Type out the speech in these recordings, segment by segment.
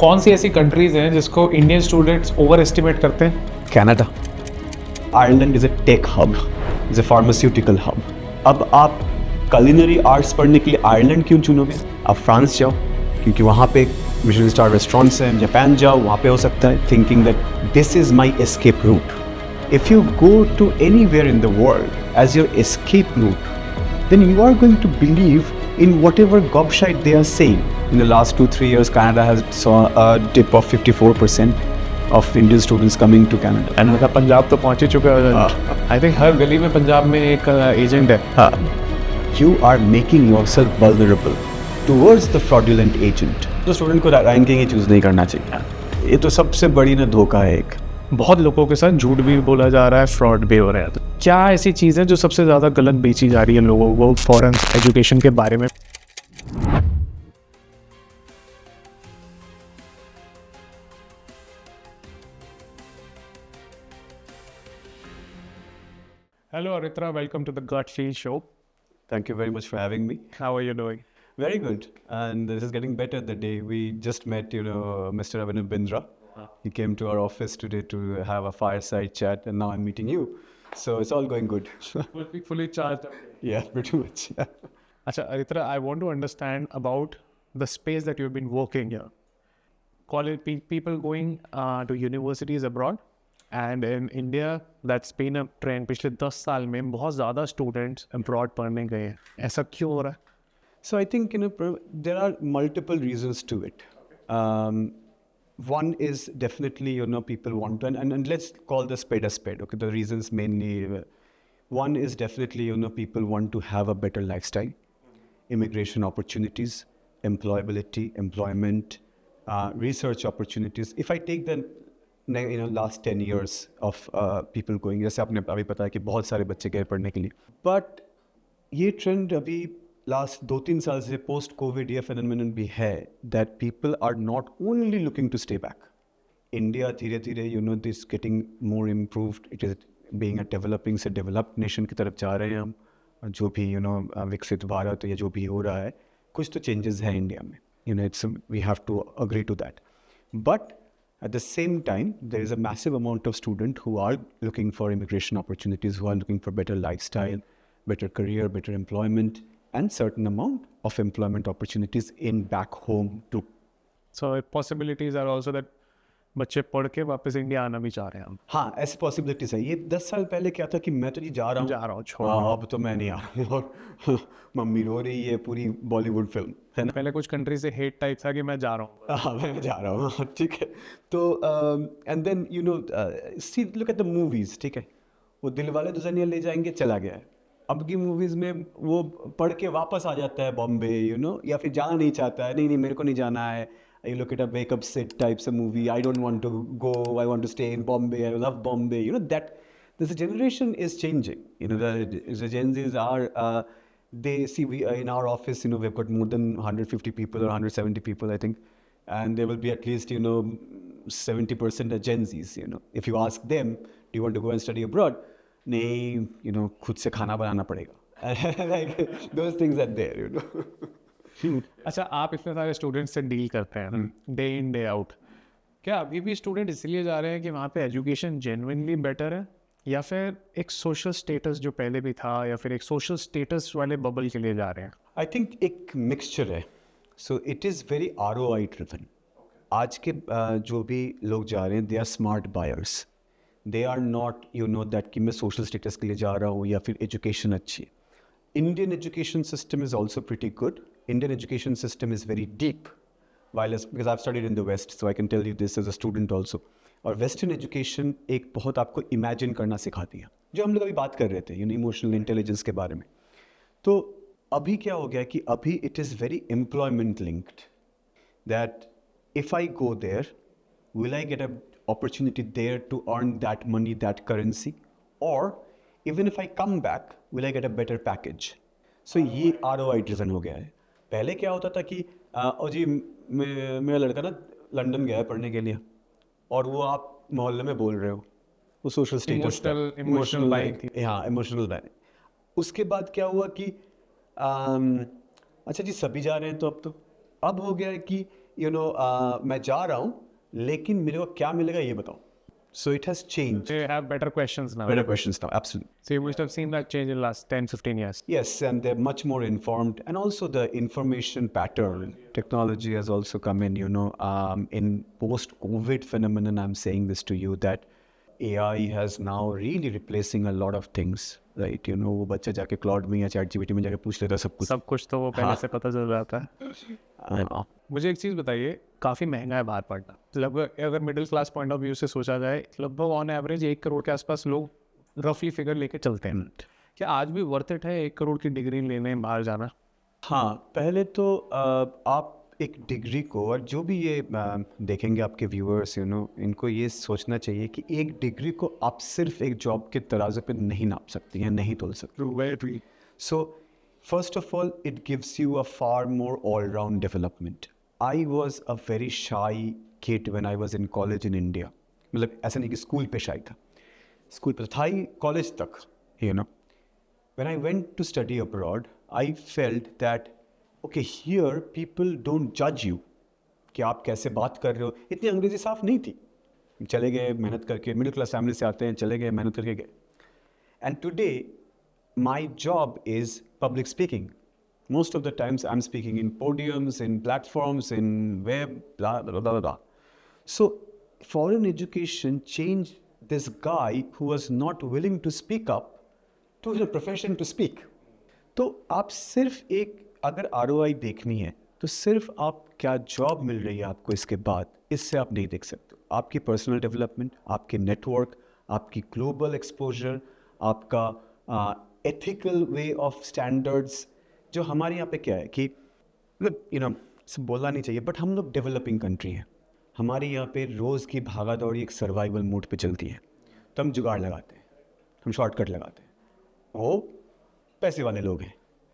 कौन सी ऐसी कंट्रीज हैं जिसको इंडियन स्टूडेंट्स ओवर एस्टिमेट करते हैं? Canada. Ireland is a tech hub, is a pharmaceutical hub. अब आप culinary arts पढ़ने के लिए आयरलैंड क्यों चुनोगे? आप फ्रांस जाओ क्योंकि वहाँ पे मिशेलिन स्टार रेस्टोरेंट्स हैं, जापान जाओ वहाँ पे हो सकता है, thinking that this is my escape route. If you go to anywhere in the world as your escape route, then you are going to believe in whatever gobshite they are saying. In the last 2-3 years, Canada has saw a dip of 54% of Indian students coming to Canada. And मतलब पंजाब तो पहुंच ही चुका है। I think हर गली में पंजाब में एक agent है। You are making yourself vulnerable towards the fraudulent agent. तो स्टूडेंट को रैंकिंग ही चूज नहीं करना चाहिए। ये तो सबसे बड़ी ना धोखा है एक। बहुत लोगों के साथ झूठ भी बोला जा रहा है, फ्रॉड भी हो रहा है। तो क्या ऐसी चीज़ें जो सबसे ज़्यादा गलत बेची जा रही है लोगों को फॉरेन एजुकेशन के बारे में? Hello Aritra, welcome to the Gut Feel Show. Thank you very much for having me. How are you doing? Very good. And this is getting better the day. We just met, Mr. Abhinav Bindra. He came to our office today to have a fireside chat, and now I'm meeting you. So it's all going good. Fully charged up. Yeah, pretty much. Acha, Aritra, I want to understand about the space that you've been working here. College people going to universities abroad, and in India that's been a trend. पिछले 10 साल में बहुत ज़्यादा students abroad पढ़ने गए हैं। ऐसा क्यों हो रहा है? So I think there are multiple reasons to it. One is definitely people want to, and let's call the spade a spade. Okay, the reasons mainly. One is definitely people want to have a better lifestyle, immigration opportunities, employability, employment, research opportunities. If I take the last 10 years of people going, जैसे आपने अभी पता है कि बहुत सारे बच्चे गए पढ़ने के लिए, but ये trend अभी last 2-3 साल से post COVID ये phenomenon भी है that people are not only looking to stay back. India धीरे धीरे this getting more improved. It is being a developing से developed nation की तरफ जा रहे हैं हम, और जो भी विकसित भारत या जो भी हो रहा है, कुछ तो changes है इंडिया में. We have to agree to that. But at the same time, there is a massive amount of students who are looking for immigration opportunities, who are looking for better lifestyle, better career, better employment, and certain amount of employment opportunities in back home too. So possibilities are also that बच्चे पढ़ के वापस India आना भी चाह रहे हैं हम। हाँ, ऐसी पॉसिबिलिटीज है। ये 10 साल पहले क्या था कि मैं तो जी जा रहा हूँ छोड़, अब तो मैं नहीं आ रहा और मम्मी रो रही है, पूरी बॉलीवुड फिल्म है ना। पहले कुछ कंट्री से हेट टाइप था कि मैं जा रहा हूँ। हाँ, मैं जा रहा हूँ, ठीक है। तो and then see look at the movies, ठीक है। वो दिलवाले दुल्हनिया ले जाएंगे चला गया है। अब की मूवीज में वो पढ़ के वापस आ जाता है बॉम्बे, या फिर जाना नहीं चाहता है, नहीं मेरे को नहीं जाना है। You look at a wake up sit types of movie. I don't want to go. I want to stay in Bombay. I love Bombay. That this generation is changing. The Gen Zs are they see we in our office. We've got more than 150 people or 170 people, I think, and there will be at least 70% are Gen Zs. If you ask them, do you want to go and study abroad? नहीं, खुद से खाना बनाना पड़ेगा. Like those things are there. अच्छा, आप इतने सारे students से डील करते हैं डे इन डे आउट, क्या अभी भी स्टूडेंट इसलिए जा रहे हैं कि वहाँ पे एजुकेशन जेन्युइनली बेटर है, या फिर एक सोशल स्टेटस जो पहले भी था, या फिर एक सोशल स्टेटस वाले बबल के लिए जा रहे हैं? आई थिंक एक मिक्सचर है। So it is very ROI driven. आज के जो भी लोग जा रहे हैं, they are smart buyers. They are not that कि मैं सोशल स्टेटस के लिए जा रहा हूँ या फिर एजुकेशन अच्छी है। Indian education system is also pretty good. Indian education system is very deep. Because I've studied in the West, so I can tell you this as a student also. और Western education एक बहुत आपको imagine करना सिखाती है, जो हम लोग अभी बात कर रहे थे, emotional intelligence के बारे में। तो अभी क्या हो गया कि अभी it is very employment linked. That if I go there, will I get an opportunity there to earn that money, that currency, or even if I come back, will I get a better package? So ये ROI driven हो गया है। पहले क्या होता था कि ओ जी मेरा लड़का ना लंदन गया है पढ़ने के लिए, और वो आप मोहल्ले में बोल रहे हो, वो सोशल स्टेटस, इमोशनल बाइंग थी। हाँ, इमोशनल बाइंग। उसके बाद क्या हुआ कि अच्छा जी सभी जा रहे हैं, तो अब हो गया है कि मैं जा रहा हूँ लेकिन मेरे को क्या मिलेगा ये बताओ. So it has changed. They have better questions now. Better questions now, absolutely. So you must have seen that change in the last 10, 15 years. Yes, and they're much more informed, and also the information pattern technology has also come in. In post-COVID phenomenon, I'm saying this to you that AI has now really replacing a lot of things, right? वो बच्चा जाके cloud में या chat GPT में जाके पूछ लेता है सब कुछ. तो वो पहले से पता चल जाता है. मुझे एक चीज़ बताइए, काफ़ी महंगा है बाहर पढ़ना. लगभग अगर middle class point of view से सोचा जाए, लगभग ऑन एवरेज 1 करोड़ के आसपास लोग रफली फिगर लेके चलते हैं. क्या आज भी वर्थ इट है 1 करोड़ की डिग्री लेने बाहर जाना? हाँ, पहले तो आप एक डिग्री को, और जो भी ये देखेंगे आपके व्यूअर्स इनको ये सोचना चाहिए कि एक डिग्री को आप सिर्फ एक जॉब के तराजू पे नहीं नाप सकते या नहीं तोल सकते. So first of all it gives you a far more all round development. I was a very shy kid when I was in college in India. मतलब ऐसा नहीं कि स्कूल पे शाई था, स्कूल पे था ही, कॉलेज तक. When I went to study abroad, I felt that okay, here people don't judge you कि आप कैसे बात कर रहे हो. इतनी अंग्रेजी साफ नहीं थी. चले गए मेहनत करके, मिडिल क्लास फैमिली से आते हैं, चले गए मेहनत करके गए. And today my job is public speaking. Most of the times I'm speaking in podiums, in platforms, in web, blah blah blah blah. So foreign education changed this guy who was not willing to speak up to his profession to speak. तो आप सिर्फ एक अगर ROI देखनी है तो सिर्फ आप क्या जॉब मिल रही है आपको इसके बाद, इससे आप नहीं देख सकते. आपकी पर्सनल डेवलपमेंट, आपके नेटवर्क, आपकी ग्लोबल एक्सपोजर, आपका एथिकल वे ऑफ स्टैंडर्ड्स. जो हमारे यहाँ पे क्या है कि सब बोलना नहीं चाहिए बट हम लोग डेवलपिंग कंट्री हैं. हमारे यहाँ पे रोज़ की भागा दौड़ी एक सर्वाइवल मोड पे चलती है. तो हम जुगाड़ लगाते हैं, हम शॉर्टकट लगाते हैं. वो पैसे वाले लोग हैं,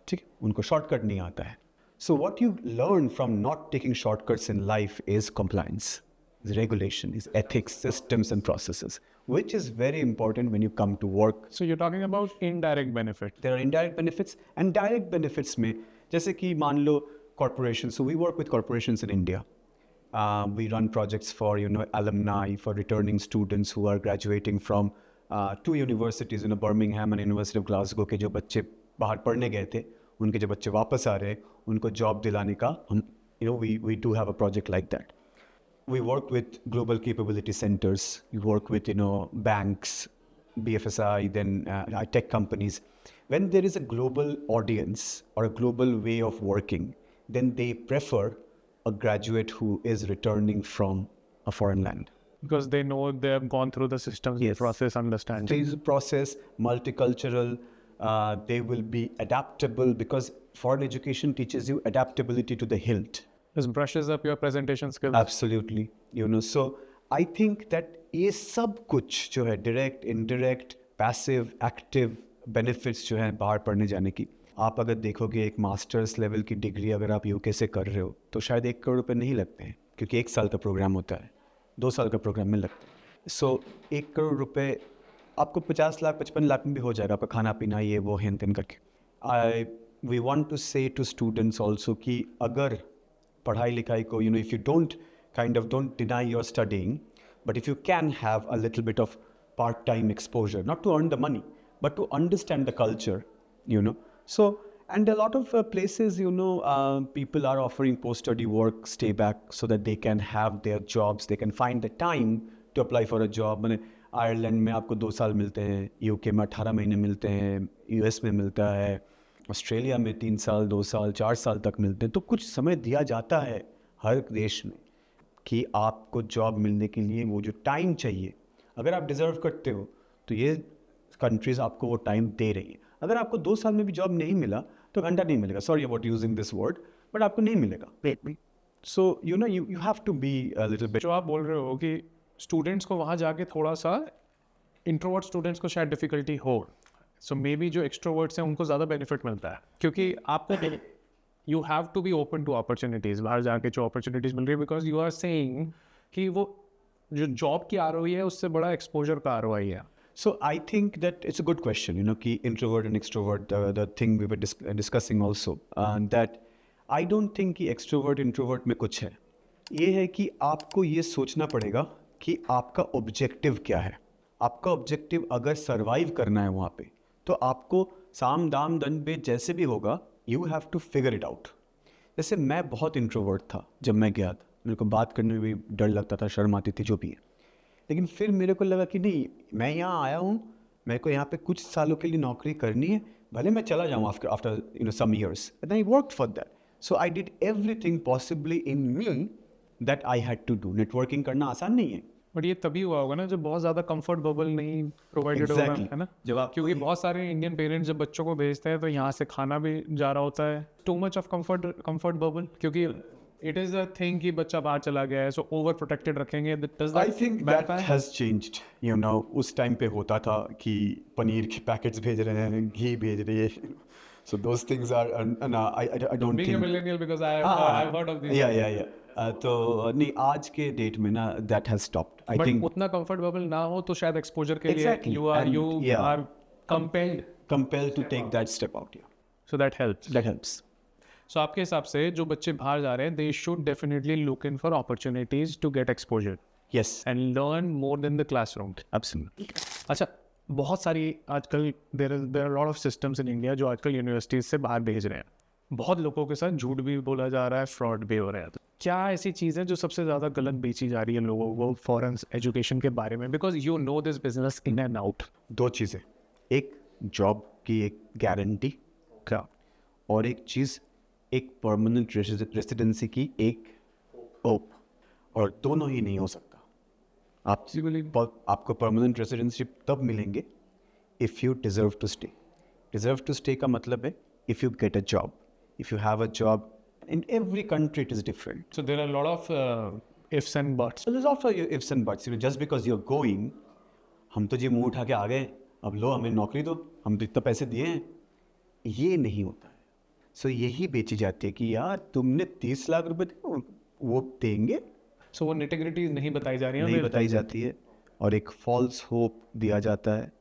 ठीक है, उनको शॉर्टकट नहीं आता है. So what you learn from not taking shortcuts in life is compliance, is regulation, is ethics, systems and processes, which is very important when you come to work. So you're talking about indirect benefit. There are indirect benefits and direct benefits में जैसे कि मान लो corporations. So we work with corporations in India. We run projects for alumni, for returning students who are graduating from 2 universities, Birmingham and University of Glasgow के जो बच्चे बाहर पढ़ने गए थे, उनके जो बच्चे वापस आ रहे हैं उनको जॉब दिलाने का हम we do have a project like that. We work with global capability centers. We work with banks, BFSI, then tech companies. When there is a global audience or a global way of working, then they prefer a graduate who is returning from a foreign land. Because they know they have gone through the systems, Yes. process, understand. There is a process, multicultural, they will be adaptable because foreign education teaches you adaptability to the hilt. This brushes up your presentation skills. Absolutely. So I think that ये सब कुछ जो है direct, indirect, passive, active benefits जो है बाहर पढ़ने जाने की, आप अगर देखोगे एक मास्टर्स लेवल की डिग्री अगर आप यूके से कर रहे हो तो शायद 1 करोड़ रुपए नहीं लगते हैं, क्योंकि 1 साल का प्रोग्राम होता है, 2 साल का प्रोग्राम में लगता है. सो 1 करोड़ रुपए आपको 50 लाख 55 लाख में भी हो जाएगा, आपका खाना पीना ये वो हेन तेन करके. वी वांट टू से टू स्टूडेंट्स ऑल्सो कि अगर पढ़ाई लिखाई को if you don't deny your studying, but if you can have a little bit of part-time exposure, not to earn the money but to understand the culture, so, and a lot of places people are offering post-study work, stay back, so that they can have their jobs, they can find the time to apply for a job. Ireland में आपको 2 साल मिलते हैं, UK में 18 महीने मिलते हैं, US में मिलता है, ऑस्ट्रेलिया में 3 साल 2 साल 4 साल तक मिलते हैं. तो कुछ समय दिया जाता है हर देश में कि आपको जॉब मिलने के लिए वो जो टाइम चाहिए, अगर आप डिज़र्व करते हो तो ये कंट्रीज़ आपको वो टाइम दे रही है. अगर आपको 2 साल में भी जॉब नहीं मिला तो घंटा नहीं मिलेगा, sorry about using this word, but आपको नहीं मिलेगा. So you have to be a little bit. जो आप बोल रहे हो कि स्टूडेंट्स को वहाँ जाके थोड़ा सा, इंट्रोवर्ट स्टूडेंट्स को शायद डिफ़िकल्टी हो, सो मे बी जो एक्सट्रोवर्ट्स हैं उनको ज़्यादा बेनिफिट मिलता है, क्योंकि आपको you have to be open to opportunities. बाहर जाके जो अपॉर्चुनिटीज़ मिल रही है, बिकॉज यू आर सेइंग कि वो जो जॉब की ROI है उससे बड़ा एक्सपोजर का ROI है. So I think that it's a good question, कि introvert and extrovert, the thing we were discussing also, that I don't think कि extrovert introvert में कुछ है. ये है कि आपको ये सोचना पड़ेगा कि आपका ऑब्जेक्टिव क्या है। आपका ऑब्जेक्टिव अगर सरवाइव करना है वहाँ पे, तो आपको साम दाम दंड पे जैसे भी होगा, you have to figure it out. जैसे मैं बहुत इंट्रोवर्ट था जब मैं गया था, मेरे को बात करने में भी डर लगता था, शर्म आती थी, जो भी है। लेकिन फिर मेरे को लगा कि नहीं, मैं यहाँ आया हूँ, मेरे को यहाँ पे कुछ सालों के लिए नौकरी करनी है, भले मैं चला जाऊँ after some years, and I worked for that. So I did everything possibly in me that I had to do. Networking करना आसान नहीं है। बट ये तभी हुआ होगा ना जब बहुत ज़्यादा कंफर्ट बबल नहीं प्रोवाइडेड होगा, Exactly. है ना? जब आप क्योंकि बहुत सारे इंडियन पेरेंट्स जब बच्चों को भेजते हैं तो यहाँ से खाना भी जा रहा होता है, too much of comfort bubble, क्योंकि इट इज़ अ थिंग कि बच्चा बाहर चला गया है, सो ओवर प्रोटेक्टेड रखेंगे। I think that has changed, you know. उस टाइम पे होता था कि पनीर के पैकेट्स भेज रहे हैं, घी भेज रहे हैं, so those things are I don't being a think millennial because I've heard of these. तो नहीं, आज के डेट में ना that has stopped, I but think. उतना कंफर्ट बबल ना हो तो शायद एक्सपोजर के Exactly. लिए you And, yeah. are compelled, compelled to take that step out, yeah. so that helps. That helps. So आपके हिसाब से जो बच्चे बाहर जा रहे हैं, they should definitely look in for opportunities to get exposure Yes, and learn more than the classroom. absolutely. अच्छा, बहुत सारी आजकल there are a lot of systems in India जो आजकल यूनिवर्सिटीज से बाहर भेज रहे हैं। बहुत लोगों के साथ झूठ भी बोला जा रहा है, फ्रॉड भी हो रहा है। तो क्या ऐसी चीज़ें जो सबसे ज़्यादा गलत बेची जा रही है लोगों को फॉरेन एजुकेशन के बारे में? Because you no this business in and out. दो चीज़ें, एक जॉब की एक गारंटी, क्या? और एक चीज़, एक परमानेंट रेसिडेंसी की एक होप, और दोनों ही नहीं हो सकता। आप आपको परमानेंट रेसिडेंशिप तब मिलेंगे if you deserve to stay. Deserve to stay का मतलब है if you get a job, if you have a job. In every country it is different, so there are lot of ifs and buts. so there's also ifs and buts, you know, just because you're going, हम तो जी मुंह उठा के आ गए, अब लो हमें नौकरी दो, हम तो इतना पैसे दिए हैं, ये नहीं होता है। सो यही बेची जाती है कि यार तुमने 30 लाख रुपए दिए, वो देंगे, सो वो निटिग्रिटीज नहीं बताई जा रही हैं, नहीं बताई जाती है, और एक फॉल्स होप दिया जाता है।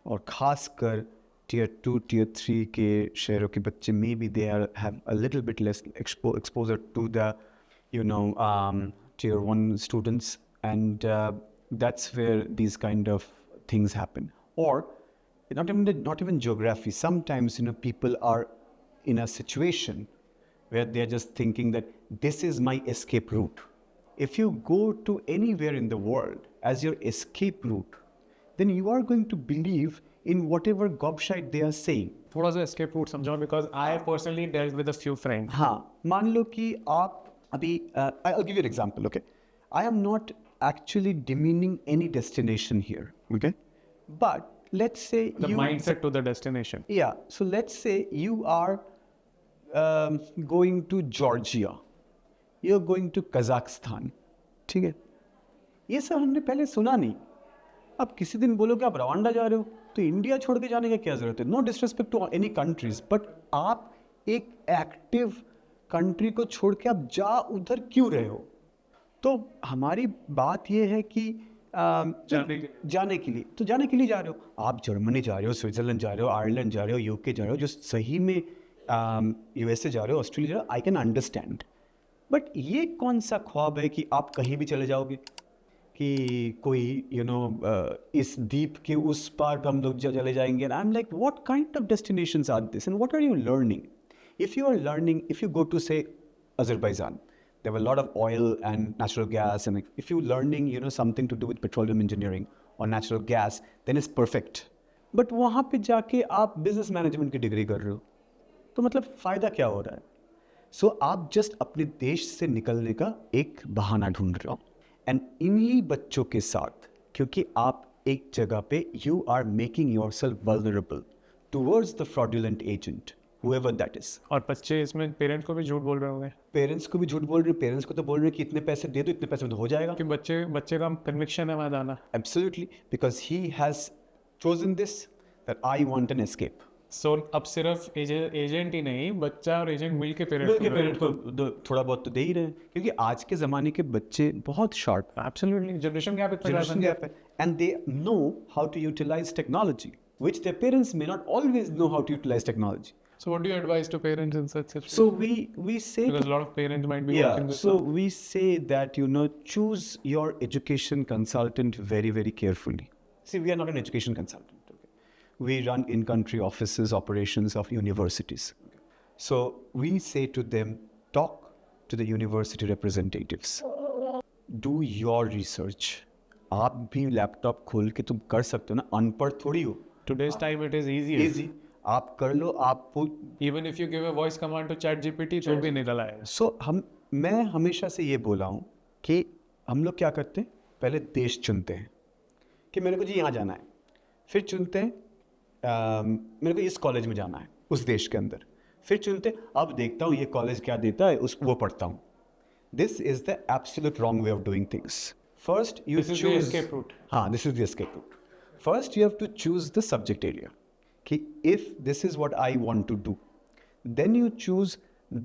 और ख़ासकर टियर 2 टियर 3 के शहरों के बच्चे में भी they are have a little bit less exposure to the tier 1 students, and that's where these kind of things happen. Or not even geography, sometimes, you know, people are in a situation where they're just thinking that this is my escape route. If you go to anywhere in the world as your escape route, then you are going to believe in whatever gobshite they are saying. थोड़ा सा escape route समझाओ, because I personally dealt with a few friends. हाँ, मान लो कि आप अभी, I'll give you an example, okay? I am not actually demeaning any destination here, okay? But let's say The mindset to the destination. Yeah, so let's say you are going to Georgia, you're going to Kazakhstan, ठीक है? ये सब हमने पहले सुना नहीं। अब किसी दिन बोलो कि आप रवांडा जा रहे हो, तो इंडिया छोड़ के जाने का क्या ज़रूरत है? No disrespect to any countries, but आप एक एक्टिव कंट्री को छोड़ के आप जा उधर क्यों रहे हो? तो हमारी बात ये है कि जाने के लिए, तो जाने के लिए जा रहे हो, आप जर्मनी जा रहे हो, स्विट्ज़रलैंड जा रहे हो, आयरलैंड जा रहे हो, यूके जा रहे हो, जो सही में यूएसए जा रहे हो, ऑस्ट्रेलिया जा रहे हो, आई कैन अंडरस्टैंड। बट ये कौन सा ख्वाब है कि आप कहीं भी चले जाओगे, कि कोई इस द्वीप के उस पार हम लोग चले जाएंगे? I am like, what kind of destinations are this and what are you learning? If you are learning, if you go to say Azerbaijan, there were a lot of oil and natural gas, and if you're learning, you know, something to do with petroleum engineering or natural gas, then it's perfect. But वहाँ पे जाके आप business management की degree कर रहे हो, तो मतलब फ़ायदा क्या हो रहा है? So आप just अपने देश से निकलने का एक बहाना ढूंढ रहे हो, and इन्हीं बच्चों के साथ, क्योंकि आप एक जगह पे you are making yourself vulnerable towards the fraudulent agent, whoever that is. और बच्चे इसमें पेरेंट्स को भी झूठ बोल रहे होंगे। पेरेंट्स को भी झूठ बोल रहे हैं, पेरेंट्स को तो बोल रहे हैं कि इतने पैसे दे दो, इतने पैसे में तो हो जाएगा। कि बच्चे का कन्विक्शन है वहाँ जाना। Absolutely, because he has chosen this, that I want an escape. सो अब सिर्फ एजेंट ही नहीं, बच्चा और एजेंट मिल के पेरेंट्स को थोड़ा बहुत तो दे ही रहे हैं, क्योंकि आज के ज़माने के बच्चे बहुत शार्प हैं। एब्सोल्युटली, जनरेशन गैप है, and they know how to utilize technology, which their parents may not always know how to utilize technology. So what do you advise to parents in such situations? So we say Because a lot of parents might be watching this. so we say that choose your education consultant very, very carefully. See, we are not an education consultant. Okay? We run in-country offices, operations of universities. Okay? So we say to them, talk to the university representatives. Do your research. आप भी laptop खोल के तुम कर सकते हो ना, अनपढ़ थोड़ी हो. Today's time it is easier. Easy. आप कर लो, आप Even if you give a voice command to ChatGPT, तो भी निकल आएगा. सो मैं हमेशा से ये बोला हूँ कि हम लोग क्या करते हैं, पहले देश चुनते हैं कि मेरे को जी यहाँ जाना है, फिर चुनते हैं मेरे को इस कॉलेज में जाना है उस देश के अंदर, फिर चुनते हैं अब देखता हूँ ये कॉलेज क्या देता है वो पढ़ता हूँ. This is the absolute wrong way of doing things. First you This is the escape route. हाँ, this is the escape route. First you have to choose the subject area कि if this is what I want to do, then you choose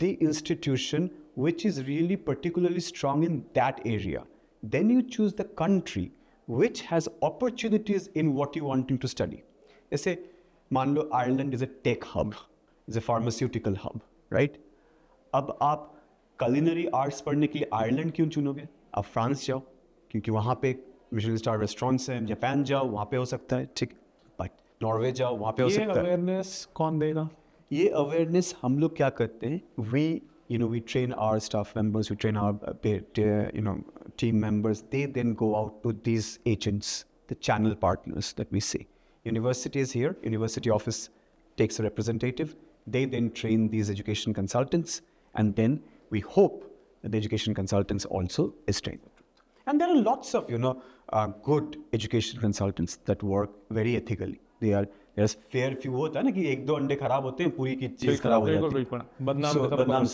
the institution which is really particularly strong in that area. Then you choose the country which has opportunities in what you wanting to study. जैसे मान लो Ireland is a tech hub, is a pharmaceutical hub, right? अब आप culinary arts पढ़ने के लिए Ireland क्यों चुनोगे? आप France जाओ क्योंकि वहाँ पे मिशेलिन स्टार रेस्टोरेंट्स हैं. जापान जाओ, वहाँ पे हो सकता है, ठीक, बट नॉर्वे जाओ, वहाँ पे हो ये सकता है. अवेयरनेस कौन देगा? ये अवेयरनेस हम लोग क्या करते हैं, we train our staff members, we train our team members. They then go out to these agents, the channel partners that we say. University is here, university office takes a representative. They then train these education consultants, and then we hope that the education consultants also is trained. And there are lots of good education consultants that work very ethically. There's fair few होता है ना कि एक दो अंडे खराब होते हैं, पूरी की चीज खराब हो जाती है. बिल्कुल बदनाम So, होता है, बदनाम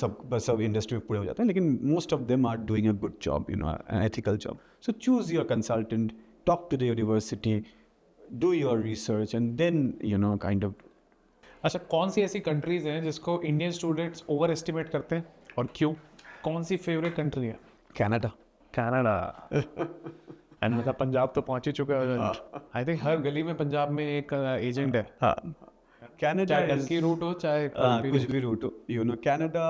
सब इंडस्ट्री में पूरे हो जाते हैं, लेकिन most of them are doing a good job, an ethical job. So choose your consultant, talk to the university, do your research, and then kind of. अच्छा, कौन सी ऐसी कंट्रीज हैं जिसको इंडियन स्टूडेंट्स ओवर एस्टिमेट करते हैं और क्यों? कौन सी फेवरेट कंट्री है? Canada. कनाडा. एंड मतलब पंजाब तो पहुंच ही चुके हो. आई थिंक हर गली में पंजाब में एक एजेंट है. Canada चाहे is डंकी रूट हो चाहे कुछ भी रूट हो, Canada,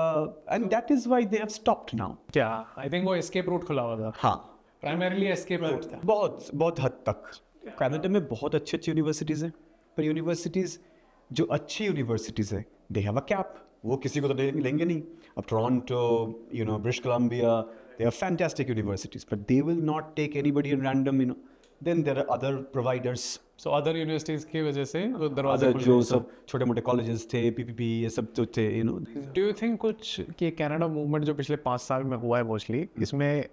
and that is why they have stopped now. क्या, आई थिंक वो एस्केप रूट खुला हुआ था. हाँ, प्राइमरीली एस्केप रूट था. बहुत बहुत हद तक. कनाडा में बहुत अच्छी अच्छी यूनिवर्सिटीज़ हैं, पर यूनिवर्सिटीज़ जो अच्छी यूनिवर्सिटीज़ है, दे हैव अ कैप. वो किसी को तो लेंगे नहीं. अब Toronto, British Columbia, they are fantastic universities, but they will not take anybody at random. Then there are other providers. So other universities की वजह से वो दरवाजे Other खुल जो गए. सब छोटे मोटे कॉलेजेस थे, PPP, ये सब तो थे. डू यू थिंक कुछ कि कनाडा मूवमेंट जो पिछले 5 साल में हुआ है मोस्टली, इसमें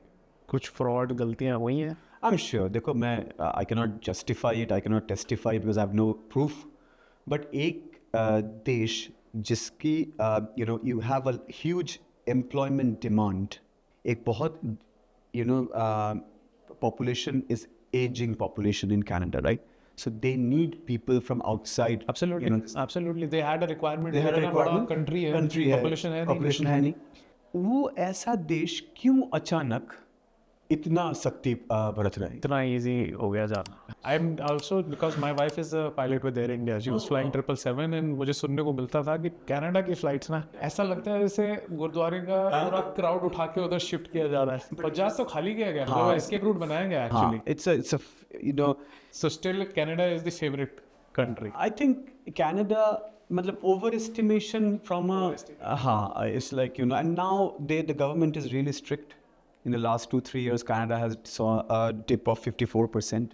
कुछ फ्रॉड गलतियां हुई हैं? I'm sure. देखो मैं I cannot justify it, I cannot testify because I have no proof. But एक देश जिसकी you have a huge employment demand, एक बहुत population is aging population in Canada, right? So they need people from outside. Absolutely, absolutely. They had a requirement. They had a इतना बड़ा requirement. country है, Country है, population है नहीं. population है नहीं. वो ऐसा देश क्यों अचानक इतना सख्ती बरत रहा है? इतना easy हो गया जाना. I'm also, because my wife is a pilot with Air India. She was flying 777 and मुझे सुनने को मिलता था कि कनाडा की फ्लाइट्स ना ऐसा लगता है जैसे गुरुद्वारे का पूरा क्राउड उठा के उधर शिफ्ट किया जा रहा है. पर जहाज तो खाली किया गया, मतलब एस्केप रूट बनाया गया हाँ, actually. it's a So still Canada is the favorite country. I think Canada, मतलब overestimation from it's like and now the government is really strict. In the last 2-3 years, Canada has saw a dip of 54%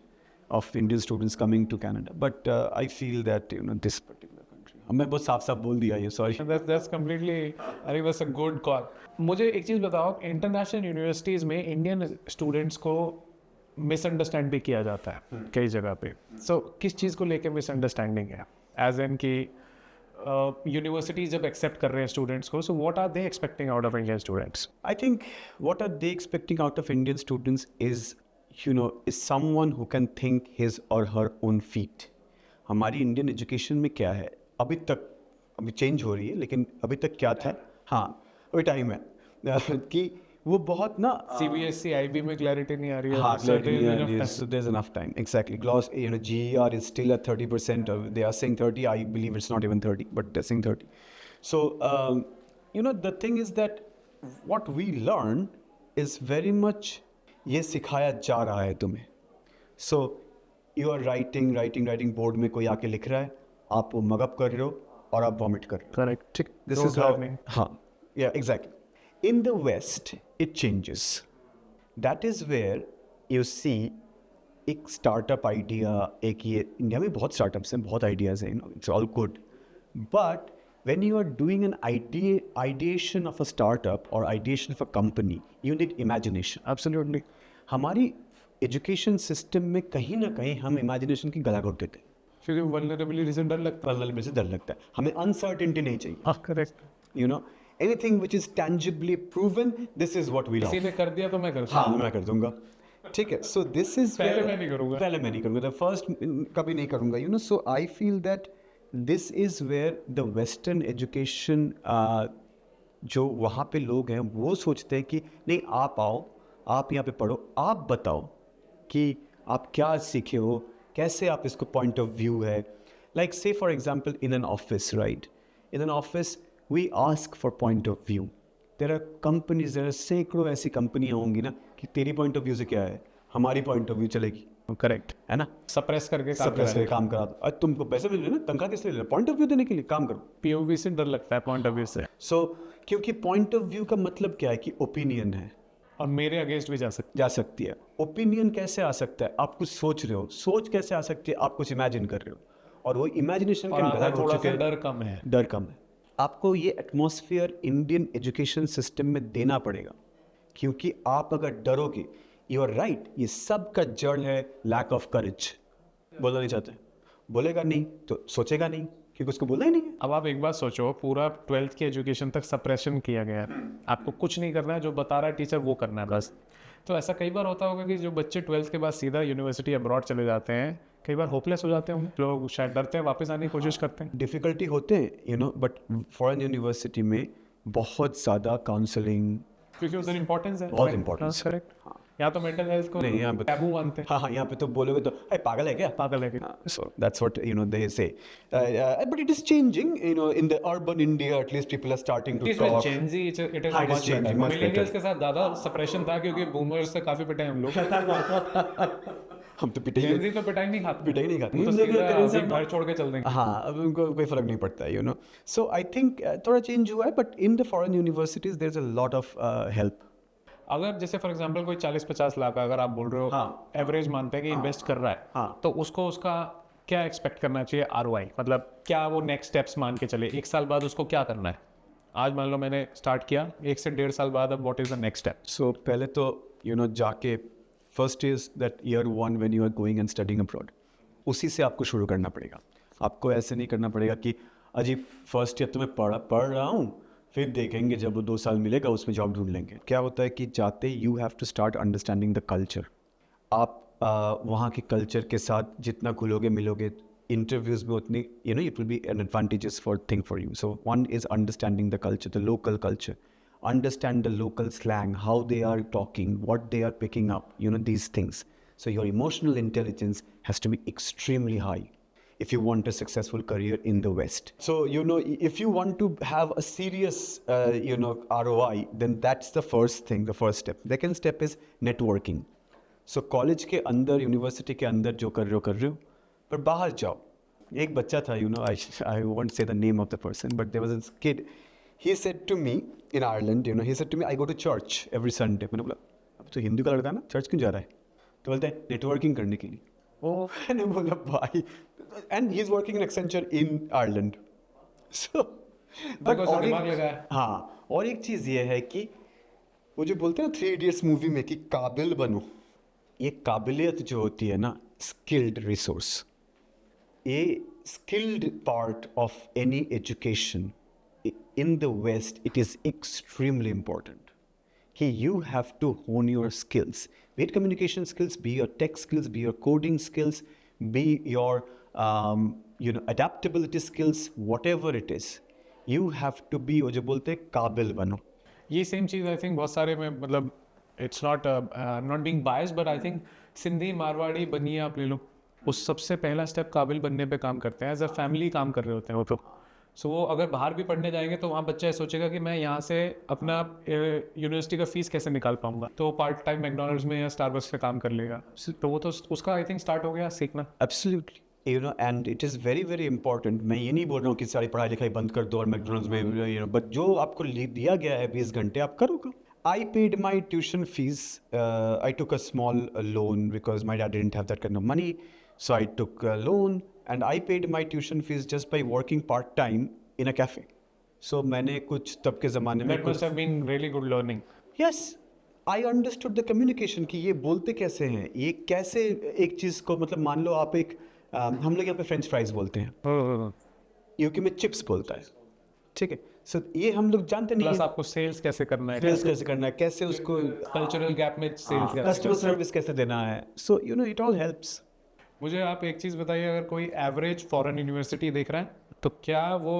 of Indian students coming to Canada. But I feel that this particular country, मैं बहुत साफ बोल दिया ये, sorry. That's completely, I think that's a good call. मुझे एक चीज़ बताओ, international universities में इंडियन स्टूडेंट्स को मिसअंडरस्टैंड भी किया जाता है कई जगह पे. सो किस चीज़ को लेके मिसअंडरस्टैंडिंग है? एज एन कि यूनिवर्सिटीज जब एक्सेप्ट कर रहे हैं स्टूडेंट्स को, so what are they expecting out of Indian students? I think what are they expecting out of Indian students is someone who can think his or her own feet. हमारी Indian education में क्या है अभी change हो रही है, लेकिन अभी तक क्या था? हाँ, अभी टाइम है कि वो बहुत ना CBSE IB में clarity नहीं आ रही है. हाँ, Certain certainly, enough time. so there's enough time. Exactly. Gloss, GER is still at 30%. They are saying 30. I believe it's not even 30, but they're saying 30. So, the thing is that what we learn is very much ये सिखाया जा रहा है तुम्हें. So, you are writing board में कोई आके लिख रहा है, आप वो मग अप कर रहे हो और आप वॉमिट कर रहे हो. Correct. ठीक. This Rote is how. learning. हाँ. Yeah, exactly. In the West, it changes. That is where you see एक स्टार्टअप आइडिया, एक ये इंडिया में बहुत स्टार्टअप्स हैं, बहुत आइडियाज़ हैं, it's all good, but when you are doing an ideation of a startup or ideation of a company, you need imagination. Absolutely. हमारी education system में कहीं ना कहीं हम इमेजिनेशन की गला घोट देते हैं. क्योंकि vulnerability से डर लगता है. पलने से डर लगता है, हमें अनसर्टेनिटी नहीं चाहिए. हाँ, correct. Anything which is tangibly proven, this is what we love. किसी ने कर दिया तो मैं कर सकता हाँ, मैं कर दूंगा. ठीक है. So this is पहले मैं नहीं करूँगा. पहले मैं नहीं करूँगा. The first कभी नहीं करूँगा. So I feel that this is where the Western education जो वहाँ पे लोग हैं वो सोचते हैं कि नहीं, आप आओ, आप यहाँ पे पढ़ो, आप बताओ कि आप क्या सीखे हो, कैसे आप इसको पॉइंट ऑफ व्यू है. Like say for example in an office, right, in an office we ask for point of view. There are companies, there are सैकड़ों ऐसी कंपनियाँ होंगी ना कि तेरी पॉइंट ऑफ व्यू से क्या है, हमारी पॉइंट ऑफ व्यू चलेगी. करेक्ट है ना. सप्रेस करके काम करा दो. आज तुमको पैसे मिल रहे ना, तनख्वाह किस लिए ले रहे, पॉइंट ऑफ व्यू देने के लिए, काम करो. POV से डर लगता है, पॉइंट ऑफ व्यू से. सो क्योंकि पॉइंट ऑफ व्यू का मतलब क्या है कि ओपिनियन है और मेरे अगेंस्ट भी जा सकती है. ओपिनियन कैसे आ सकता है, आप कुछ सोच रहे हो, सोच कैसे आ सकती है, आप कुछ इमेजिन कर रहे हो, और वो इमेजिनेशन के अंदर थोड़ा सा डर कम है. डर कम है. आपको ये एटमॉस्फेयर इंडियन एजुकेशन सिस्टम में देना पड़ेगा, क्योंकि आप अगर डरोगे, यू आर राइट, ये सब का जड़ है लैक ऑफ करेज. बोलना नहीं चाहते, बोलेगा नहीं तो सोचेगा नहीं, क्योंकि उसको बोलना ही नहीं है. अब आप एक बात सोचो, पूरा 12th की एजुकेशन तक सप्रेशन किया गया है. आपको कुछ नहीं करना है, जो बता रहा है टीचर वो करना है बस. तो ऐसा कई बार होता होगा कि जो बच्चे 12th के बाद सीधा यूनिवर्सिटी अब्रॉड चले जाते हैं, कई बार होपलेस हो जाते हैं. लोग शायद डरते हैं, वापस आने की कोशिश करते हैं. डिफ़िकल्टी होते हैं, बट फॉरेन यूनिवर्सिटी में बहुत ज़्यादा काउंसलिंग, क्योंकि उधर इंपॉर्टेंस है. बहुत इंपॉर्टेंस. करेक्ट. यहाँ तो मेंटल हेल्थ को नहीं, यहाँ पे टैबू मानते हैं. हाँ, यहाँ पे तो बोलोगे तो पागल है क्या, पागल है. so that's what they say, but it is changing, in the urban India at least people are starting to talk. Gen Z, it is हाँ, it is much changing, better. much better. Millennials के साथ ज़्यादा suppression था, क्योंकि boomers से काफ़ी पिटे हैं हम लोग. हम तो पिटाई Gen Z तो पिटाई नहीं खाते. पिटाई नहीं खाते, तो सीधा घर छोड़ के चल देंगे. हाँ, अब उनको कोई फर्क नहीं पड़ता है. So I think थोड़ा चेंज हुआ है, but in the foreign universities there's a lot of help. अगर जैसे फॉर एग्जांपल कोई 40-50 लाख अगर आप बोल रहे हो, हाँ, एवरेज मानते हैं कि इन्वेस्ट कर रहा है, हाँ, तो उसको उसका क्या एक्सपेक्ट करना चाहिए ROI, मतलब क्या वो नेक्स्ट स्टेप्स मान के चले, 1 साल बाद उसको क्या करना है. आज मान लो मैंने स्टार्ट किया, 1 से 1.5 साल बाद अब what is the next step. So पहले तो जाके first is that year 1 when you are going and studying abroad, उसी से आपको शुरू करना पड़ेगा. आपको ऐसे नहीं करना पड़ेगा कि अजी फर्स्ट ईयर तो मैं पढ़ रहा हूँ, फिर देखेंगे जब वो 2 साल मिलेगा उसमें जॉब ढूंढ लेंगे. क्या होता है कि जाते you have to start understanding the culture. आप वहाँ के कल्चर के साथ जितना घुलोगे मिलोगे, इंटरव्यूज में उतनी it will be an advantages for thing for you. So one is understanding the culture, the local culture, understand the local slang, how they are talking, what they are picking up, these things. So your emotional intelligence has to be extremely high if you want a successful career in the West. So, if you want to have a serious, ROI, then that's the first thing, the first step. Second step is networking. So, college के अंदर, university के अंदर जो कर रहे हो, पर बाहर जाओ. एक बच्चा था, I won't say the name of the person, but there was a kid. He said to me in Ireland, he said to me, I go to church every Sunday. मैंने बोला, अब तो हिंदू का लड़का है ना, चर्च क्यों जा रहा है? तो बोलते हैं नेटवर्किंग करने के लिए. मैंने बोला भाई, and he is working in Accenture in Ireland. So, but दिमाग लगाया. हाँ, और एक चीज़ ये है कि वो जो बोलते हैं ना 3 Idiots मूवी में कि काबिल बनो, ये काबिलियत जो होती है ना, स्किल्ड रिसोर्स, ये skilled part of any education. In the West, it is extremely important. You have to hone your skills, be it communication skills, be your tech skills, be your coding skills, be your adaptability skills, whatever it is. You have to be, जो बोलते हैं काबिल बनो. ये same cheese I think बहुत सारे में मतलब it's not I am not being biased but I think Sindhi Marwari बनिया आप ले लो, उस सबसे पहला स्टेप काबिल बनने पे काम करते हैं, एज अ फैमिली काम कर रहे होते हैं वो तो। सो वो अगर बाहर भी पढ़ने जाएंगे तो वहाँ बच्चा ये सोचेगा कि मैं यहाँ से अपना यूनिवर्सिटी का फीस कैसे निकाल पाऊंगा, तो पार्ट टाइम मैकडोनल्ड्स में या स्टारबक्स पे काम कर लेगा। तो वो तो उसका आई थिंक स्टार्ट हो गया सीखना। Absolutely, you know, and it is very very important. मैं ये नहीं बोल रहा हूँ कि सारी पढ़ाई लिखाई बंद कर दो और मैकडोनल्ड्स में, यू नो, बट जो आपको दिया गया है 20 घंटे आप करोगे। I paid my tuition fees, I took a small loan because my dad didn't have that kind of money, so I took a loan and I paid my tuition fees just by working part time in a cafe. So मैंने कुछ तब के ज़माने में that must have been really good learning. Yes, I understood the communication कि ये बोलते कैसे हैं, ये कैसे एक चीज़ को, मतलब मान लो आप एक हम लोग यहाँ पे फ्रेंच फ्राइज बोलते हैं, यूके में चिप्स बोलता है, ठीक है। सो ये हम लोग जानते नहीं प्लस है आपको सेल्स कैसे करना है, सेल्स कैसे करना है, कैसे उसको कल्चरल गैप में सेल्स कस्टमर सर्विस कैसे देना है। So you know it all helps. मुझे आप एक चीज़ बताइए, अगर कोई एवरेज फॉरेन यूनिवर्सिटी देख रहा है तो क्या वो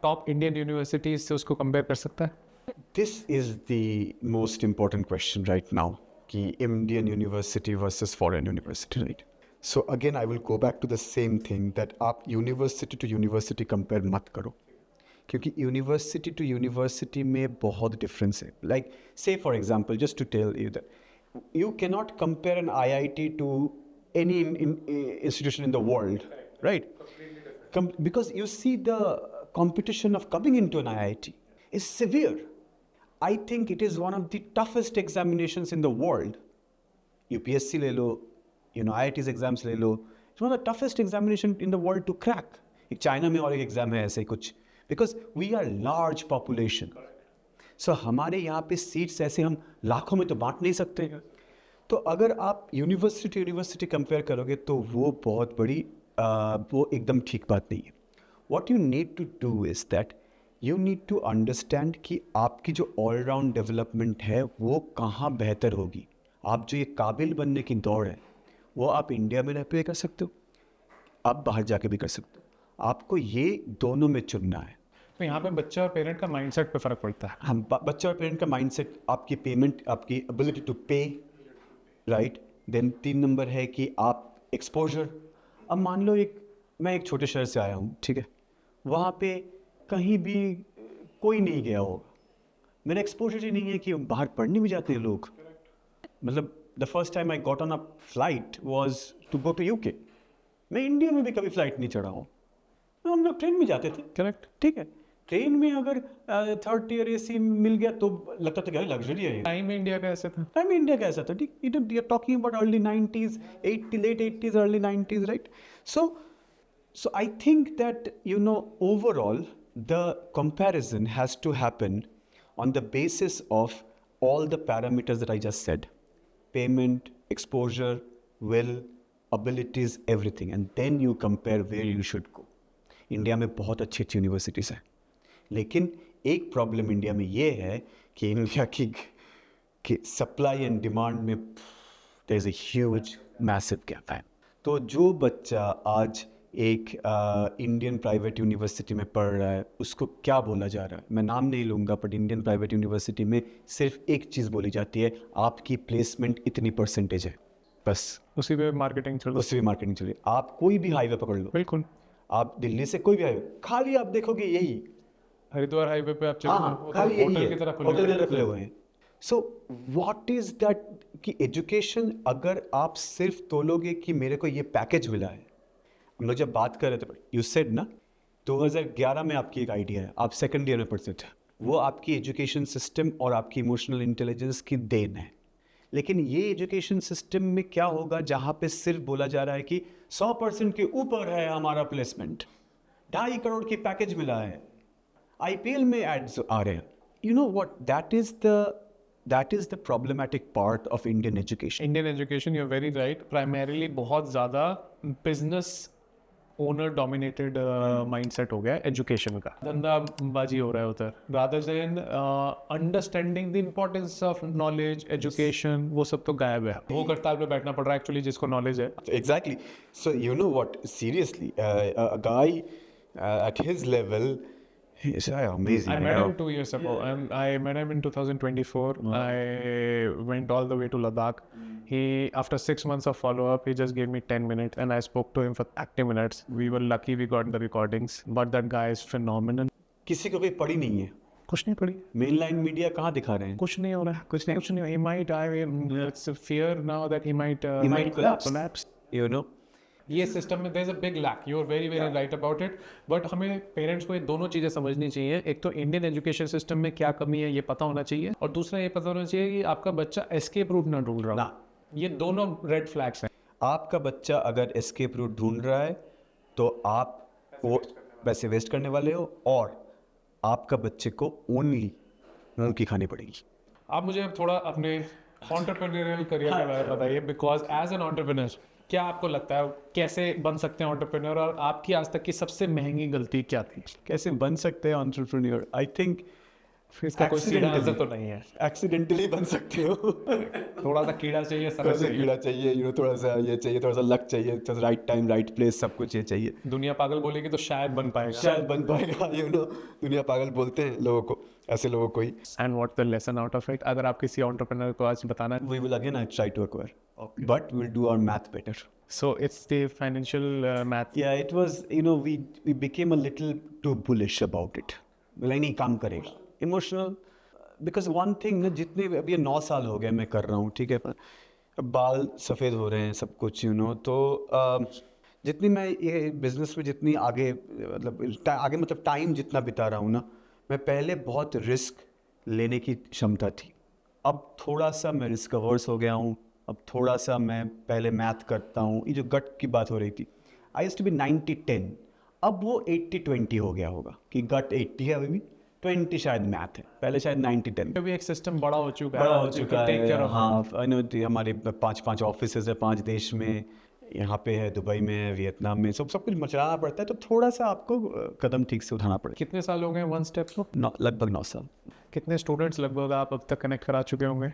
टॉप इंडियन यूनिवर्सिटीज से उसको कंपेयर कर सकता है? This is the most important question right now, कि Indian university versus foreign university, right? So again, I will go back to the same thing that आप university to university compare मत करो, क्योंकि university to university में बहुत difference है. Like say for example, just to tell you that you cannot compare an IIT to any institution in the world, right? Because you see the competition of coming into an IIT is severe. I think it is one of the toughest examinations in the world. UPSC ले लो, you know, IIT's exams ले लो. It's one of the toughest examination in the world to crack. एक China में और एक exam है ऐसे कुछ. Because we are large population. So हमारे यहाँ पे सीट्स ऐसे हम लाखों में तो बांट नहीं सकते. तो अगर आप यूनिवर्सिटी कंपेयर करोगे तो वो बहुत बड़ी वो एकदम ठीक बात नहीं है. What you need to do is that you need to understand कि आपकी जो ऑल राउंड डेवलपमेंट है वो कहाँ बेहतर होगी. आप जो ये काबिल बनने की दौड़ है वो आप इंडिया में रह पे कर सकते हो, आप बाहर जाके भी कर सकते हो. आपको ये दोनों में चुनना है. तो यहाँ पे बच्चा और पेरेंट का माइंडसेट पे फर्क पड़ता है. हम बच्चा और पेरेंट का माइंडसेट, आपकी पेमेंट, आपकी एबिलिटी टू पे, राइट. देन 3 नंबर है कि आप एक्सपोजर. अब मान लो मैं एक छोटे शहर से आया हूँ, ठीक है, वहाँ पे कहीं भी कोई नहीं गया होगा, मेरा एक्सपोजर ही नहीं है कि बाहर पढ़ने भी जाते हैं लोग. मतलब the first time I got on a flight was to go to UK. मैं इंडिया में भी कभी फ्लाइट नहीं चढ़ा हूँ, हम लोग ट्रेन में जाते थे. करेक्ट. ठीक है, ट्रेन में अगर 3rd tier AC मिल गया तो लगता था कि लग्जरी है. टाइम इंडिया का ऐसे था. टाइम इंडिया का ऐसा था. ठीक, you are talking about early 90s, late 80s, early 90s, right. So I think that, you know, overall, the comparison has to happen on the basis of all the parameters that I just said. Payment, exposure, will, abilities, everything. And then you compare where you should go. India में बहुत अच्छी अच्छी universities हैं, लेकिन एक problem India में ये है कि इंडिया की सप्लाई एंड डिमांड में there is a huge massive gap है. तो जो बच्चा आज एक इंडियन प्राइवेट यूनिवर्सिटी में पढ़ रहा है उसको क्या बोला जा रहा है, मैं नाम नहीं लूँगा, बट इंडियन प्राइवेट यूनिवर्सिटी में सिर्फ एक चीज़ बोली जाती है, आपकी प्लेसमेंट इतनी परसेंटेज है, बस उसी पे मार्केटिंग चल रही है. उससे भी मार्केटिंग चलिए. आप कोई भी हाईवे पकड़ लो, बिल्कुल. आप दिल्ली से कोई भी हाईवे, खाली आप देखोगे यही. हरिद्वार हाईवे पे आप हाँ, खाली यही है, होटल खुले हुए हैं. सो व्हाट इज दैट कि एजुकेशन अगर आप सिर्फ तोलोगे कि मेरे को ये पैकेज मिला है. हम लोग जब बात कर रहे थे, यू सेड ना 2011 में आपकी एक आइडिया है, आप 2nd ईयर में पढ़ते थे, वो आपकी एजुकेशन सिस्टम और आपकी इमोशनल इंटेलिजेंस की देन है. लेकिन ये एजुकेशन सिस्टम में क्या होगा जहाँ पे सिर्फ बोला जा रहा है कि 100% के ऊपर है हमारा प्लेसमेंट, 2.5 करोड़ की पैकेज मिला है, IPL में एड्स आ रहे हैं. You know what, that is the problematic part of Indian education. Indian education, you are very right, primarily बहुत ज़्यादा बिजनेस ओनर डोमिनेटेड माइंडसेट हो गया एजुकेशन का. धंधाबाजी हो रहा है उधर, rather than understanding the importance of knowledge, education, वो सब तो गायब है. वो करतार पे बैठना पड़ रहा है एक्चुअली जिसको नॉलेज है. Exactly. So you know what? Seriously, a guy at his level, It's amazing. I met him 2 years ago, and I met him in 2024. I went all the way to Ladakh. He, after 6 months of follow-up, he just gave me 10 minutes, and I spoke to him for 30 minutes. We were lucky we got the recordings, but that guy is phenomenal. किसी को कोई पड़ी नहीं है, कुछ नहीं पड़ी, main line media कहाँ दिखा रहे हैं, कुछ नहीं हो रहा, कुछ नहीं. He might, I mean, it's a fear now that he might collapse. you know. ये सिस्टम में there's a big lack. You are very right about it. But हमें पेरेंट्स को ये दोनों चीज़ें समझनी चाहिए. एक तो इंडियन एजुकेशन सिस्टम में क्या कमी है ये पता होना चाहिए, और दूसरा ये पता होना चाहिए कि आपका बच्चा एस्केप रूट ना ढूंढ रहा हो. ये दोनों रेड फ्लैग्स हैं. आपका बच्चा अगर एस्केप रूट ढूंढ रहा है तो आप वो पैसे वेस्ट करने वाले हो, और आपका बच्चे को ओनली मुंह की खानी पड़ेगी. आप मुझे अब थोड़ा अपने एंटरप्रेन्योरियल करियर के बारे में बताइए, बिकॉज एज एन एंटरप्रेन्योर क्या आपको लगता है कैसे बन सकते हैं एंटरप्रेन्योर, और आपकी आज तक की सबसे महंगी गलती क्या थी? कैसे बन सकते हैं एंटरप्रेन्योर? आई थिंक इसका कोई सीधा आंसर तो नहीं है. एक्सीडेंटली बन सकते हो. थोड़ा सा कीड़ा चाहिए, थोड़ा सा कीड़ा चाहिए, थोड़ा सा ये चाहिए, थोड़ा सा लक चाहिए, राइट टाइम राइट प्लेस, सब कुछ ये चाहिए. दुनिया पागल बोलेगी तो शायद बन पाएगा. शायद बन पाएगा. दुनिया पागल बोलते हैं लोगों को, ऐसे लोगों को ही. And what the lesson out of it, अगर आप किसी एंटरप्रेन्योर को आज बताना है? We will again try to acquire, but we'll do our math better. So it's the financial math. Yeah, it was, we became a little too bullish about it. बोला नहीं काम करेगा. Emotional, because one thing ना, जितने अभी ये 9 साल हो गए मैं कर रहा हूँ, ठीक है, अब बाल सफ़ेद हो रहे हैं, सब कुछ तो जितनी मैं ये बिजनेस में जितनी आगे मतलब टाइम जितना बिता रहा हूँ ना, मैं पहले बहुत रिस्क लेने की क्षमता थी. अब थोड़ा सा मैं रिस्क अवर्स हो गया हूँ. अब थोड़ा सा मैं पहले मैथ करता हूँ. ये जो गट की बात हो रही थी, आई यूज्ड टू बी 90-10, अब वो 80-20 हो गया होगा कि गट 80 है, अभी भी 20 शायद मैथ है. पहले शायद 90-10. अभी एक सिस्टम बड़ा हो चुका है. हाँ, हमारे 5 ऑफिसेज है 5 देश में, यहाँ पे है, दुबई में है, वियतनाम में, सब कुछ मचलाना पड़ता है. तो थोड़ा सा आपको कदम ठीक से उठाना पड़ेगा. कितने साल हो गए वन स्टेप को? लगभग 9 साल. कितने स्टूडेंट्स लगभग आप अब तक कनेक्ट करा चुके होंगे?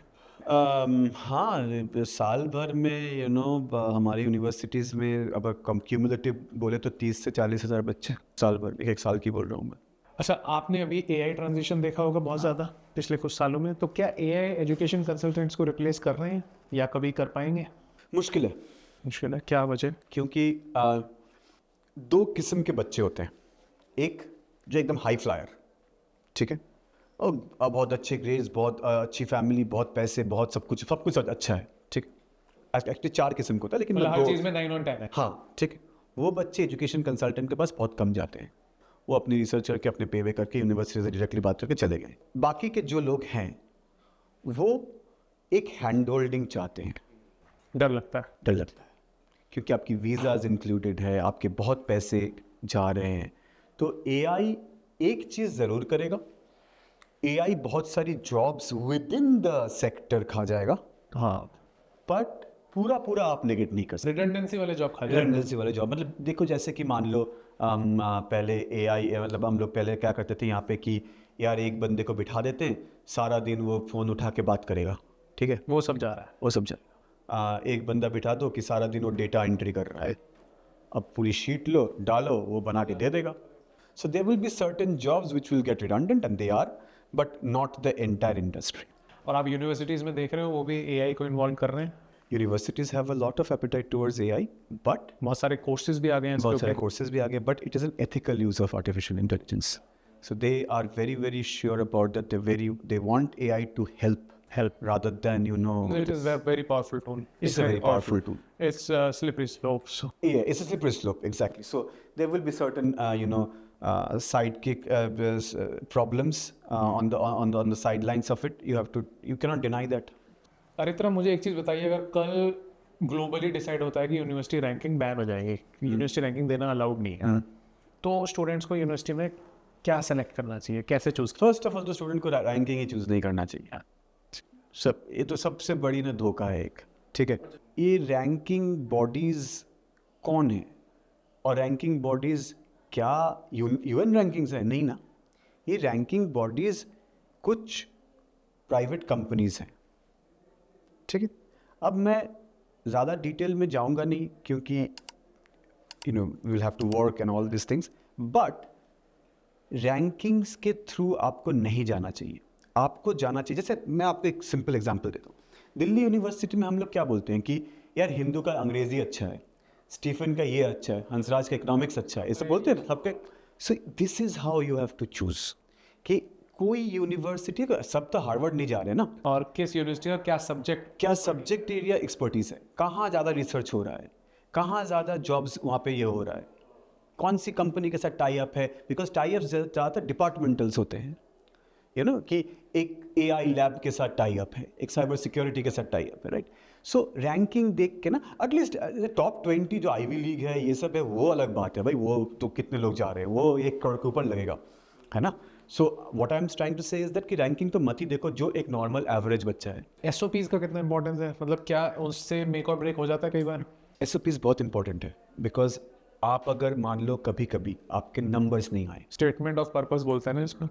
हाँ, साल भर में हमारी यूनिवर्सिटीज़ में अब क्यूमुलेटिव बोले तो 30 से 40 हज़ार बच्चे साल भर, एक साल की बोल रहा हूँ मैं. अच्छा, आपने अभी AI ट्रांजिशन देखा होगा बहुत ज़्यादा पिछले कुछ सालों में, तो क्या AI एजुकेशन कंसल्टेंट्स को रिप्लेस कर रहे हैं या कभी कर पाएंगे? मुश्किल है. मुश्किल है, क्या वजह? क्योंकि 2 किस्म के बच्चे होते हैं. एक जो एकदम हाई फ्लायर, ठीक है, और बहुत अच्छे ग्रेड्स, बहुत अच्छी फैमिली, बहुत पैसे, बहुत सब कुछ अच्छा है, ठीक. एक्चुअली 4 किस्म का होता है, लेकिन हर चीज़ में 9 on 10 है. हाँ, ठीक है. वो बच्चे एजुकेशन कंसल्टेंट के पास बहुत कम जाते हैं. वो अपनी रिसर्च करके, अपने पे वे करके, यूनिवर्सिटी से डायरेक्टली बात करके चले गए. बाकी के जो लोग हैं वो एक हैंड होल्डिंग चाहते हैं. डर लगता है क्योंकि आपकी वीज़ाज इंक्लूडेड है, आपके बहुत पैसे जा रहे हैं. तो AI एक चीज़ ज़रूर करेगा, AI बहुत सारी jobs with in the sector खा जाएगा. हाँ, बट पूरा आप नेगेट नहीं कर सकते. रिडंडेंसी वाले जॉब खा जाएगा. रिडंडेंसी वाले जॉब मतलब देखो, जैसे कि मान लो पहले AI मतलब हम लोग पहले क्या करते थे यहाँ पे कि यार एक बंदे को बिठा देते हैं, सारा दिन वो फ़ोन उठा के बात करेगा, ठीक है, वो सब जा रहा है. एक बंदा बिठा दो कि सारा दिन वो डेटा एंट्री कर रहा है. अब पूरी शीट लो, डालो, वो बना के दे देगा. So there will be certain jobs which will get redundant and they are, but not the entire industry. और आप यूनिवर्सिटीज़ में देख रहे हो वो भी AI को इन्वॉल्व कर रहे हैं. Universities have a lot of appetite towards AI, but बहुत सारे कोर्सेज भी आ गए हैं. बहुत सारे कोर्सेज भी आ गए, but it is an ethical use of artificial intelligence. So they are very sure about that. They want AI to help rather than it is a very powerful tool. It's a very powerful tool. It's a slippery slope. So yeah, it's a slippery slope, exactly. So there will be certain sidekick problems on the sidelines of it. You cannot deny that. Aritra, मुझे एक चीज़ बताइए, अगर कल globally decide होता है कि university ranking ban हो जाएगी, यूनिवर्सिटी रैंकिंग देना अलाउड नहीं है, तो स्टूडेंट्स को यूनिवर्सिटी में क्या सेलेक्ट करना चाहिए, कैसे चूज? फर्स्ट ऑफ ऑल तो स्टूडेंट को रैंकिंग ही चूज नहीं करना चाहिए. ये तो सबसे बड़ी ना धोखा है एक, ठीक है. ये रैंकिंग बॉडीज कौन है, और रैंकिंग बॉडीज क्या UN रैंकिंग्स है? नहीं ना. ये रैंकिंग बॉडीज कुछ प्राइवेट कंपनीज हैं, ठीक है. अब मैं ज़्यादा डिटेल में जाऊंगा नहीं, क्योंकि we will have to work and all this things, but rankings के थ्रू आपको नहीं जाना चाहिए, आपको जाना चाहिए, जैसे मैं आपको एक सिंपल एग्जांपल देता हूँ। दिल्ली यूनिवर्सिटी में हम लोग क्या बोलते हैं कि यार हिंदू का अंग्रेजी अच्छा है, स्टीफन का ये अच्छा है, हंसराज का इकोनॉमिक्स अच्छा है, ये सब बोलते हैं ना सबके। So this is how you have to choose कि कोई यूनिवर्सिटी, सब तो हार्वर्ड नहीं जा रहे ना, और किस यूनिवर्सिटी और क्या सब्जेक्ट एरिया एक्सपर्टीज है, कहाँ ज़्यादा रिसर्च हो रहा है, कहाँ ज़्यादा जॉब्स वहाँ पे ये हो रहा है, कौन सी कंपनी के साथ टाई अप है, बिकॉज टाई अप ज़्यादातर डिपार्टमेंटल्स होते हैं, यू नो कि एक AI लैब के साथ टाई अप है, एक साइबर सिक्योरिटी के साथ टाई अप है, राइट। सो रैंकिंग देख के ना एटलीस्ट टॉप 20 जो आईवी लीग है ये सब है वो अलग बात है भाई, वो तो कितने लोग जा रहे हैं, वो 1 करोड़ के ऊपर लगेगा, है ना। So what I am trying to say is that कि रैंकिंग तो मत ही देखो, जो एक नॉर्मल एवरेज बच्चा है। SOPs का कितना इंपॉर्टेंस है, मतलब क्या उससे मेक और ब्रेक हो जाता है कई बार? SOPs बहुत इंपॉर्टेंट है, बिकॉज आप अगर मान लो कभी कभी आपके नंबर्स नहीं आए, स्टेटमेंट ऑफ पर्पस बोलते हैं ना इसमें,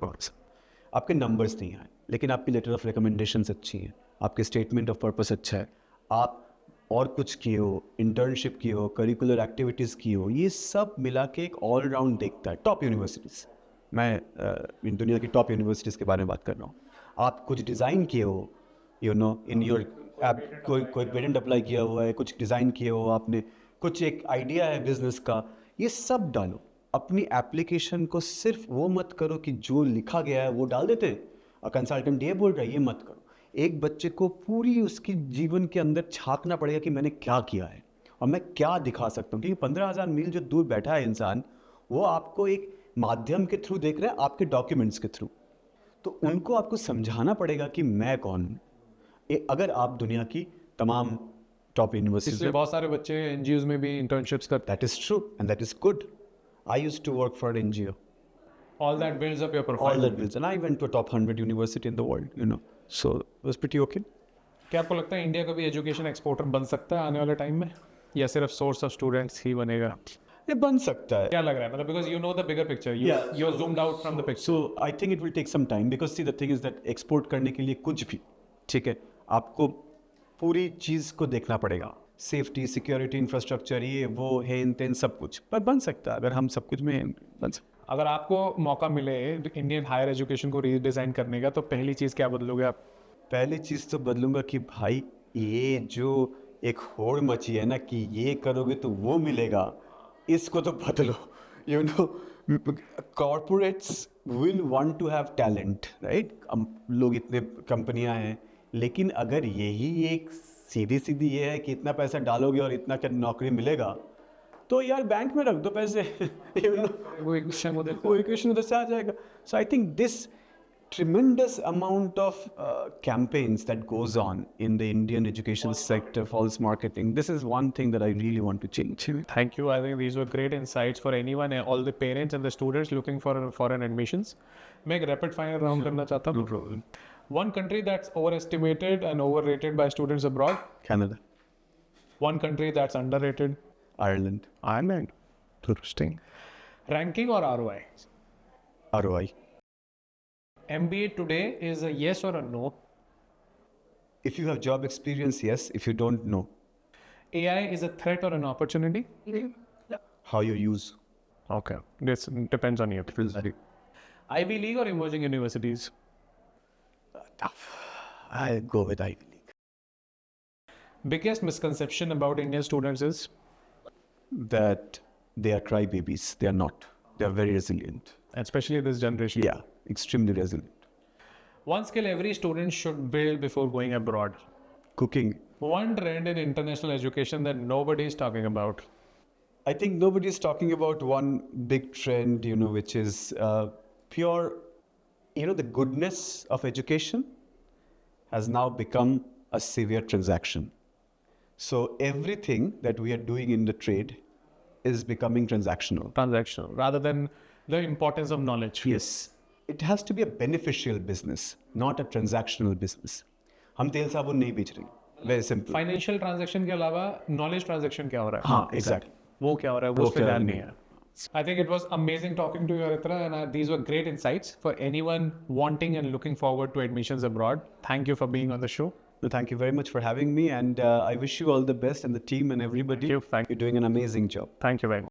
आपके नंबर्स नहीं आए लेकिन आपकी लेटर ऑफ रिकमेंडेशंस अच्छी हैं, आपके स्टेटमेंट ऑफ पर्पस अच्छा है, आप और कुछ किए हो, इंटर्नशिप किए हो, करिकुलर एक्टिविटीज़ की हो, ये सब मिला के एक ऑलराउंड देखता है। टॉप यूनिवर्सिटीज़, मैं दुनिया की टॉप यूनिवर्सिटीज़ के बारे में बात कर रहा हूँ। आप कुछ डिज़ाइन किए हो, you know in your app, कोई पेटेंट अप्लाई किया हुआ है, कुछ डिज़ाइन किए हो आपने, कुछ एक आइडिया है बिजनेस का, ये सब डालो अपनी एप्लीकेशन को। सिर्फ वो मत करो कि जो लिखा गया है वो डाल देते हैं और कंसल्टेंट ये बोल रहा है, ये मत करो। एक बच्चे को पूरी उसकी जीवन के अंदर झांकना पड़ेगा कि मैंने क्या किया है और मैं क्या दिखा सकता हूँ, क्योंकि 15,000 मील जो दूर बैठा है इंसान, वो आपको एक माध्यम के थ्रू देख रहा है, आपके डॉक्यूमेंट्स के थ्रू। तो उनको आपको समझाना पड़ेगा कि मैं कौन हूँ। अगर आप दुनिया की तमाम टॉप यूनिवर्सिटीज, इसलिए बहुत सारे बच्चे NGOs में भी इंटर्नशिप्स करते that is true and that is good. I used to work for NGO, हैं। All that builds up your all profile. that builds, and I went to a top 100 university in the world, you know, so it was pretty okay. क्या आपको लगता है India का भी education exporter बन सकता है आने वाले टाइम में, या सिर्फ सोर्स ऑफ स्टूडेंट्स ही बनेगा? ये बन सकता है। क्या लग रहा है, मतलब because you know the bigger picture, you are zoomed out from the picture. So I think it will take some time because see the thing is that export करने के लिए कुछ भी, ठीक है, आपको पूरी चीज़ को देखना पड़ेगा, सेफ्टी, सिक्योरिटी, इंफ्रास्ट्रक्चर, ये वो है इन सब कुछ, पर बन सकता है अगर हम सब कुछ में बन सकता। अगर आपको मौका मिले इंडियन हायर एजुकेशन को रीडिज़ाइन करने का, तो पहली चीज़ क्या बदलोगे आप? पहली चीज़ तो बदलूंगा कि भाई ये जो एक होड़ मची है ना कि ये करोगे तो वो मिलेगा, इसको तो बदलो। You know corporates will want to have talent, right. लोग इतने कंपनियां हैं, लेकिन अगर यही एक सीधी ये है कि इतना पैसा डालोगे और इतना क्या नौकरी मिलेगा, तो यार बैंक में रख दो पैसे। यू नो वो इक्वेशन उधर से आ जाएगा। So I think this tremendous amount of campaigns that goes on in the Indian education sector, false marketing. This is one thing that I really want to change. Thank you. I think these were great insights for anyone, all the parents and the students looking for foreign admissions. मैं एक rapid fire round करना चाहता हूँ. No problem. One country that's overestimated and overrated by students abroad. Canada. One country that's underrated. Ireland. Ireland. Interesting. Ranking or ROI? ROI. MBA today is a yes or a no? If you have job experience, yes. If you don't, no. AI is a threat or an opportunity? How you use. Okay. This depends on you. Ivy League or emerging universities? Tough. I'll go with Ivy League. Biggest misconception about Indian students is? That they are crybabies. They are not. They are very resilient. Especially this generation. Yeah, extremely resilient. One skill every student should build before going abroad. Cooking. One trend in international education that nobody is talking about. I think nobody is talking about one big trend, you know, which is pure, you know, the goodness of education has now become a severe transaction. So everything that we are doing in the trade is becoming transactional. Transactional, rather than the importance of knowledge. Yes. It has to be a beneficial business, not a transactional business. हम तेल साबुन नहीं बेच रहे. Very simple. Financial transaction के अलावा knowledge transaction क्या हो रहा है? हाँ, exactly. वो क्या हो रहा है? वो उस पे ध्यान नहीं है. I think it was amazing talking to you, Aritra, and these were great insights for anyone wanting and looking forward to admissions abroad. Thank you for being on the show. No, thank you very much for having me, and I wish you all the best, and the team and everybody. Thank you. You're doing an amazing job. Thank you very much.